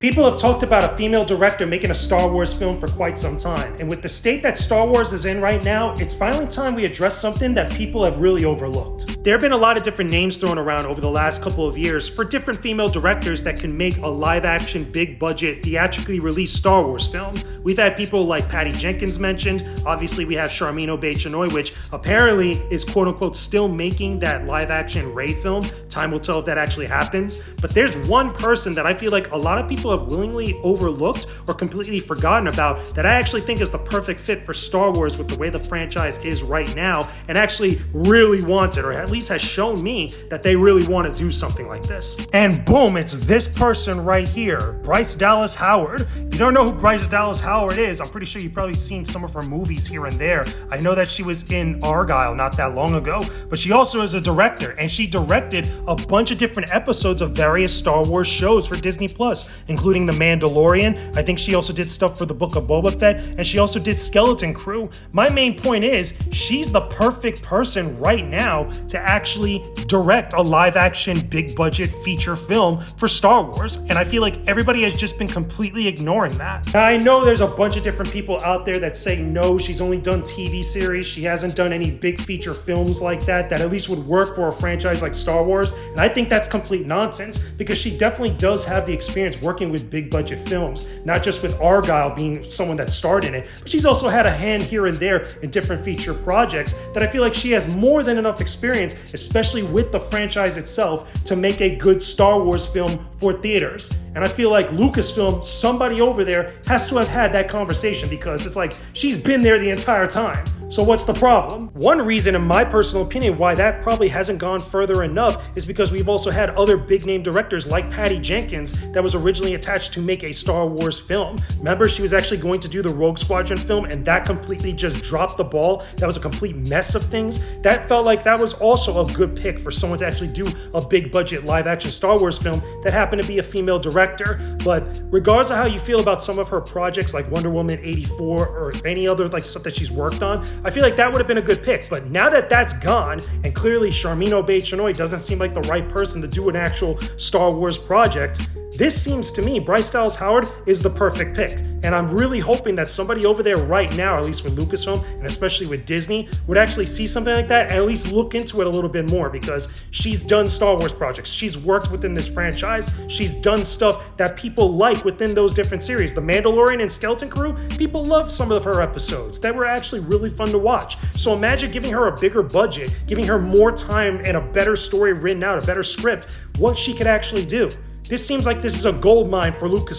People have talked about a female director making a Star Wars film for quite some time, and with the state that Star Wars is in right now, it's finally time we address something that people have really overlooked. There have been a lot of different names thrown around over the last couple of years for different female directors that can make a live-action, big-budget, theatrically released Star Wars film. We've had people like Patty Jenkins mentioned. Obviously, we have Charmin Obaid-Chinoy, which apparently is quote-unquote still making that live-action Rey film. Time will tell if that actually happens. But there's one person that I feel like a lot of people have willingly overlooked or completely forgotten about that I actually think is the perfect fit for Star Wars with the way the franchise is right now, and actually really wants it, or at least has shown me that they really want to do something like this. And boom, it's this person right here, Bryce Dallas Howard. If you don't know who Bryce Dallas Howard is, I'm pretty sure you've probably seen some of her movies here and there. I know that she was in Argylle not that long ago, but she also is a director, and she directed a bunch of different episodes of various Star Wars shows for Disney Plus, including The Mandalorian. I think she also did stuff for the Book of Boba Fett, and she also did Skeleton Crew. My main point is, she's the perfect person right now to actually direct a live-action, big-budget feature film for Star Wars, and I feel like everybody has just been completely ignoring that. Now, I know there's a bunch of different people out there that say, no, she's only done TV series, she hasn't done any big feature films like that at least would work for a franchise like Star Wars, and I think that's complete nonsense, because she definitely does have the experience working with big budget films, not just with Argylle being someone that starred in it, but she's also had a hand here and there in different feature projects that I feel like she has more than enough experience, especially with the franchise itself, to make a good Star Wars film for theaters. And I feel like Lucasfilm, somebody over there, has to have had that conversation, because it's like she's been there the entire time. So what's the problem? One reason, in my personal opinion, why that probably hasn't gone further enough is because we've also had other big name directors like Patty Jenkins that was originally attached to make a Star Wars film. Remember, she was actually going to do the Rogue Squadron film, and that completely just dropped the ball. That was a complete mess of things. That felt like that was also a good pick for someone to actually do a big budget live action Star Wars film that happened to be a female director. But regardless of how you feel about some of her projects like Wonder Woman 84 or any other like stuff that she's worked on, I feel like that would have been a good pick. But now that that's gone, and clearly Charmin Obaid-Chinoy doesn't seem like the right person to do an actual Star Wars project, this seems to me, Bryce Dallas Howard is the perfect pick. And I'm really hoping that somebody over there right now, at least with Lucasfilm and especially with Disney, would actually see something like that and at least look into it a little bit more, because she's done Star Wars projects. She's worked within this franchise. She's done stuff that people like within those different series. The Mandalorian and Skeleton Crew, people love some of her episodes that were actually really fun to watch. So imagine giving her a bigger budget, giving her more time and a better story written out, a better script, what she could actually do. This seems like this is a gold mine for Lucas.